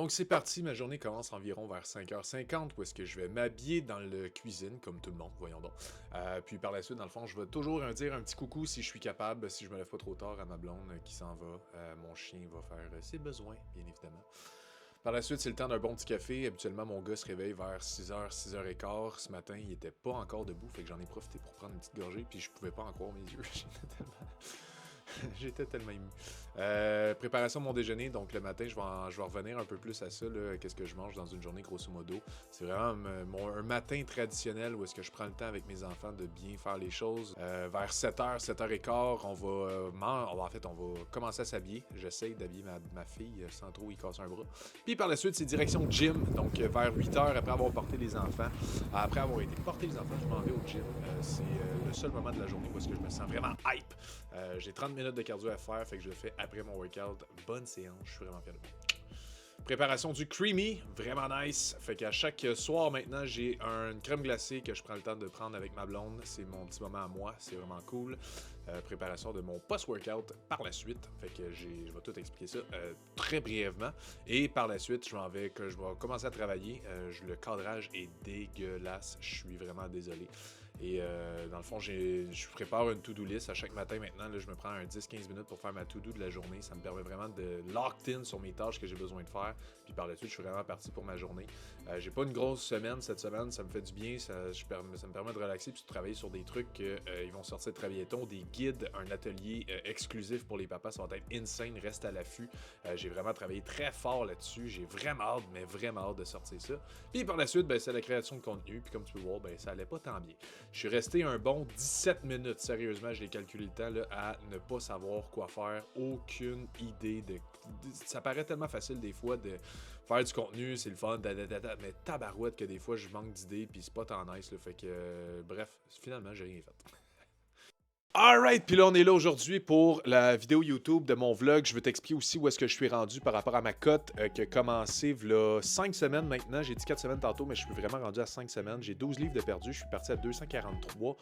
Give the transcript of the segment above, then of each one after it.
Donc c'est parti, ma journée commence environ vers 5h50 où est-ce que je vais m'habiller dans la cuisine, comme tout le monde, voyons donc. Puis par la suite, dans le fond, je vais toujours dire un petit coucou si je suis capable, si je me lève pas trop tard à ma blonde qui s'en va. Mon chien va faire ses besoins, bien évidemment. Par la suite, c'est le temps d'un bon petit café. Habituellement, mon gars se réveille vers 6h, 6h15. Ce matin, il était pas encore debout, fait que j'en ai profité pour prendre une petite gorgée, puis je pouvais pas en croire mes yeux. J'étais tellement ému. Préparation de mon déjeuner, donc le matin, je vais revenir un peu plus à ça, qu'est-ce que je mange dans une journée, grosso modo. C'est vraiment un matin traditionnel où est-ce que je prends le temps avec mes enfants de bien faire les choses. Vers 7h, 7h15, on va commencer à s'habiller. J'essaye d'habiller ma fille sans trop y casser un bras. Puis par la suite, c'est direction gym, donc vers 8h, après avoir porté les enfants. Après avoir été porté les enfants, je m'en vais au gym. C'est le seul moment de la journée où est-ce que je me sens vraiment hype. J'ai 30 minutes de cardio à faire, fait que je le fais après mon workout. Bonne séance, je suis vraiment fier de moi. Préparation du creamy, vraiment nice. Fait qu'à chaque soir maintenant, j'ai une crème glacée que je prends le temps de prendre avec ma blonde. C'est mon petit moment à moi, c'est vraiment cool. Préparation de mon post-workout par la suite. Fait que je vais tout expliquer ça très brièvement. Et par la suite, je vais commencer à travailler. Le cadrage est dégueulasse. Je suis vraiment désolé. Et dans le fond, je prépare une to-do list à chaque matin maintenant. Là, je me prends un 10-15 minutes pour faire ma to-do de la journée. Ça me permet vraiment de locked in sur mes tâches que j'ai besoin de faire. Puis par la suite, je suis vraiment parti pour ma journée. J'ai pas une grosse semaine cette semaine. Ça me fait du bien. Ça me permet de relaxer puis de travailler sur des trucs qu'ils vont sortir très bientôt. Des guides, un atelier exclusif pour les papas. Ça va être insane. Reste à l'affût. J'ai vraiment travaillé très fort là-dessus. J'ai vraiment hâte, mais vraiment hâte de sortir ça. Puis par la suite, c'est la création de contenu. Puis comme tu peux voir, ça allait pas tant bien. Je suis resté un bon 17 minutes, sérieusement, j'ai calculé le temps là, à ne pas savoir quoi faire, aucune idée ça paraît tellement facile des fois de faire du contenu, c'est le fun, mais tabarouette que des fois je manque d'idées, puis c'est pas tant nice, là, fait que bref, finalement j'ai rien fait. Alright, puis là on est là aujourd'hui pour la vidéo YouTube de mon vlog. Je veux t'expliquer aussi où est-ce que je suis rendu par rapport à ma cote qui a commencé v'là 5 semaines maintenant. J'ai dit 4 semaines tantôt, mais je suis vraiment rendu à 5 semaines. J'ai 12 livres de perdu, je suis parti à 243.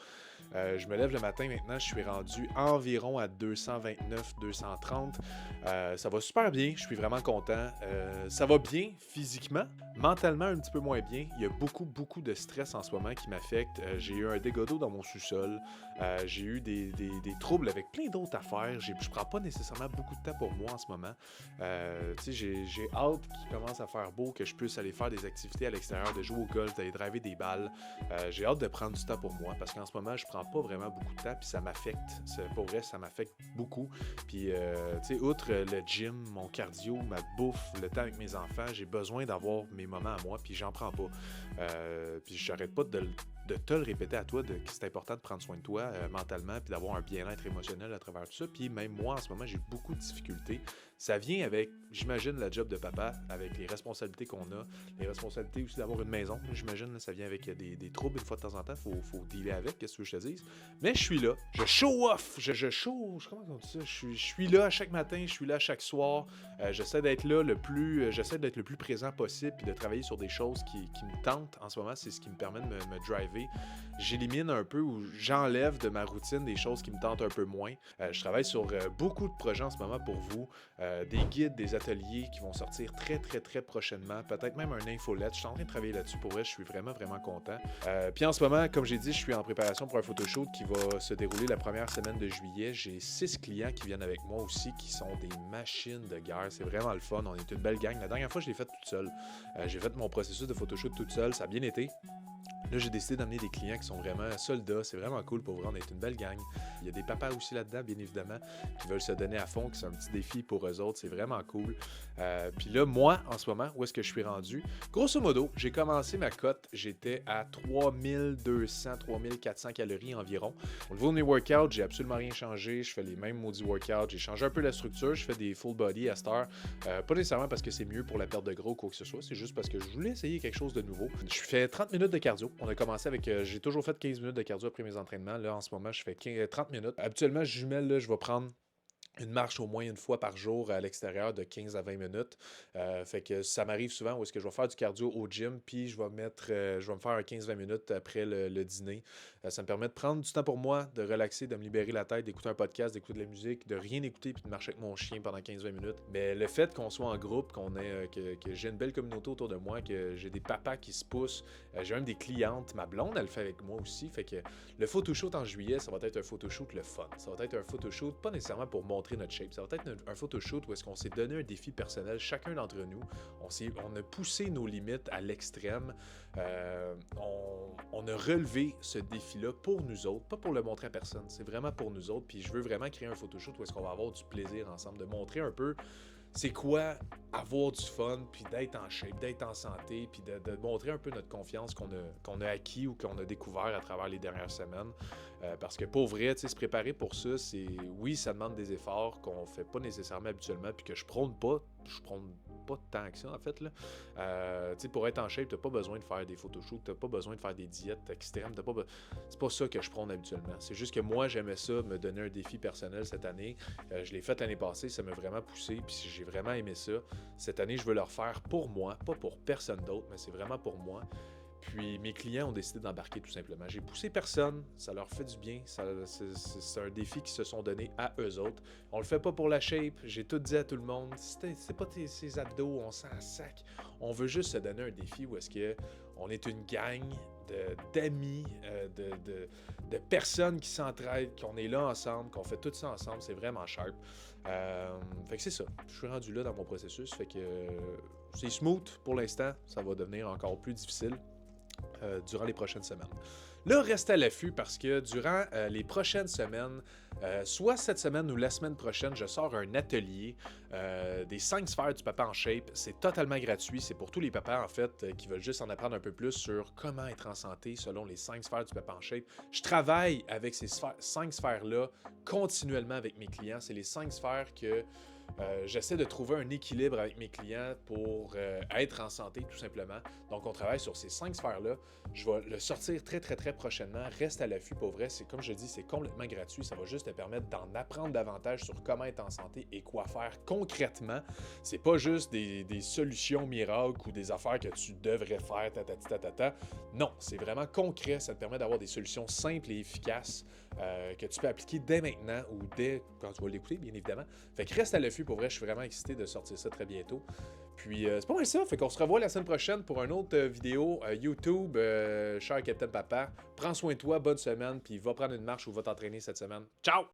Je me lève le matin maintenant, je suis rendu environ à 229, 230. Ça va super bien, je suis vraiment content. Ça va bien physiquement, mentalement un petit peu moins bien. Il y a beaucoup de stress en ce moment qui m'affecte. J'ai eu un dégât d'eau dans mon sous-sol. J'ai eu des troubles avec plein d'autres affaires. Je prends pas nécessairement beaucoup de temps pour moi en ce moment. J'ai hâte qu'il commence à faire beau, que je puisse aller faire des activités à l'extérieur, de jouer au golf, d'aller driver des balles. J'ai hâte de prendre du temps pour moi parce qu'en ce moment, je prends pas vraiment beaucoup de temps puis ça m'affecte. Pour vrai, ça m'affecte beaucoup. Puis, outre le gym, mon cardio, ma bouffe, le temps avec mes enfants, j'ai besoin d'avoir mes moments à moi puis j'en prends pas. Puis j'arrête pas de te le répéter à toi que c'est important de prendre soin de toi mentalement puis d'avoir un bien-être émotionnel à travers tout ça. Puis même moi, en ce moment, j'ai beaucoup de difficultés. Ça vient avec, j'imagine, la job de papa, avec les responsabilités qu'on a, les responsabilités aussi d'avoir une maison. J'imagine, ça vient avec des troubles une fois de temps en temps. Faut dealer avec, qu'est-ce que je te dise. Mais je suis là, je show off, comment on dit ça? Je suis là à chaque matin, je suis là à chaque soir. J'essaie d'être là j'essaie d'être le plus présent possible puis de travailler sur des choses qui me tentent en ce moment. C'est ce qui me permet de me driver. J'élimine un peu ou j'enlève de ma routine des choses qui me tentent un peu moins. Je travaille sur beaucoup de projets en ce moment pour vous. Des guides, des ateliers qui vont sortir très prochainement. Peut-être même un infolette. Je suis en train de travailler là-dessus pour vrai. Je suis vraiment content. Puis en ce moment, comme j'ai dit, je suis en préparation pour un photoshoot qui va se dérouler la première semaine de juillet. J'ai 6 clients qui viennent avec moi aussi qui sont des machines de guerre. C'est vraiment le fun. On est une belle gang. La dernière fois, je l'ai fait toute seule. J'ai fait mon processus de photoshoot toute seule. Ça a bien été. Là, j'ai décidé d'amener des clients qui sont vraiment soldats. C'est vraiment cool pour vrai. On est une belle gang. Il y a des papas aussi là-dedans, bien évidemment, qui veulent se donner à fond, qui sont un petit défi pour eux autres. C'est vraiment cool. Puis là, moi, en ce moment, où est-ce que je suis rendu? Grosso modo, j'ai commencé ma cote. J'étais à 3200, 3400 calories environ. Au niveau de mes workouts, j'ai absolument rien changé. Je fais les mêmes maudits workouts. J'ai changé un peu la structure. Je fais des full body à cette heure. Pas nécessairement parce que c'est mieux pour la perte de gras ou quoi que ce soit. C'est juste parce que je voulais essayer quelque chose de nouveau. Je fais 30 minutes de cardio. On a commencé avec... j'ai toujours fait 15 minutes de cardio après mes entraînements. Là, en ce moment, je fais 30 minutes. Habituellement, je jumelle, là, je vais prendre une marche au moins une fois par jour à l'extérieur de 15 à 20 minutes. Fait que ça m'arrive souvent où est-ce que je vais faire du cardio au gym, puis je vais me faire un 15-20 minutes après le dîner. Ça me permet de prendre du temps pour moi, de relaxer, de me libérer la tête, d'écouter un podcast, d'écouter de la musique, de rien écouter, puis de marcher avec mon chien pendant 15-20 minutes. Mais le fait qu'on soit en groupe, que j'ai une belle communauté autour de moi, que j'ai des papas qui se poussent, j'ai même des clientes, ma blonde, elle le fait avec moi aussi. Fait que le photoshoot en juillet, ça va être un photoshoot le fun. Ça va être un photoshoot, pas nécessairement pour montrer notre shape. Ça va être un photoshoot où est-ce qu'on s'est donné un défi personnel, chacun d'entre nous. On a poussé nos limites à l'extrême. On a relevé ce défi-là pour nous autres, pas pour le montrer à personne. C'est vraiment pour nous autres. Puis je veux vraiment créer un photoshoot où est-ce qu'on va avoir du plaisir ensemble, de montrer un peu c'est quoi avoir du fun, puis d'être en shape, d'être en santé, puis de montrer un peu notre confiance qu'on a acquis ou qu'on a découvert à travers les dernières semaines. Parce que pour vrai, se préparer pour ça, oui, ça demande des efforts qu'on fait pas nécessairement habituellement, puis que je prône pas tant que ça, en fait. Là. Pour être en shape, t'as pas besoin de faire des photoshoots, t'as pas besoin de faire des diètes extrêmes, c'est pas ça que je prône habituellement. C'est juste que moi, j'aimais ça, me donner un défi personnel cette année. Je l'ai fait l'année passée, ça m'a vraiment poussé, puis j'ai vraiment aimé ça. Cette année, je veux le refaire pour moi, pas pour personne d'autre, mais c'est vraiment pour moi. Puis mes clients ont décidé d'embarquer tout simplement. J'ai poussé personne, ça leur fait du bien, c'est un défi qu'ils se sont donnés à eux autres. On le fait pas pour la shape, j'ai tout dit à tout le monde, c'est pas ses abdos, on s'en sac. On veut juste se donner un défi où est-ce que on est une gang d'amis, de personnes qui s'entraident, qu'on est là ensemble, qu'on fait tout ça ensemble, c'est vraiment sharp. Fait que c'est ça, je suis rendu là dans mon processus, fait que c'est smooth pour l'instant, ça va devenir encore plus difficile. Durant les prochaines semaines. Là, restez à l'affût parce que durant les prochaines semaines, soit cette semaine ou la semaine prochaine, je sors un atelier des 5 sphères du papa en shape. C'est totalement gratuit. C'est pour tous les papas, en fait, qui veulent juste en apprendre un peu plus sur comment être en santé selon les 5 sphères du papa en shape. Je travaille avec ces 5 sphères-là continuellement avec mes clients. C'est les 5 sphères que j'essaie de trouver un équilibre avec mes clients pour être en santé, tout simplement. Donc, on travaille sur ces 5 sphères-là. Je vais le sortir très, très, très prochainement. Reste à l'affût, pour vrai. C'est comme je dis, c'est complètement gratuit. Ça va juste te permettre d'en apprendre davantage sur comment être en santé et quoi faire concrètement. C'est pas juste des solutions miracles ou des affaires que tu devrais faire, Non, c'est vraiment concret. Ça te permet d'avoir des solutions simples et efficaces que tu peux appliquer dès maintenant ou dès quand tu vas l'écouter, bien évidemment. Fait que reste à l'affût. Pour vrai, je suis vraiment excité de sortir ça très bientôt. Puis, c'est pas mal ça. Fait qu'on se revoit la semaine prochaine pour une autre vidéo YouTube. Cher Captain Papa, prends soin de toi, bonne semaine, puis va prendre une marche ou va t'entraîner cette semaine. Ciao!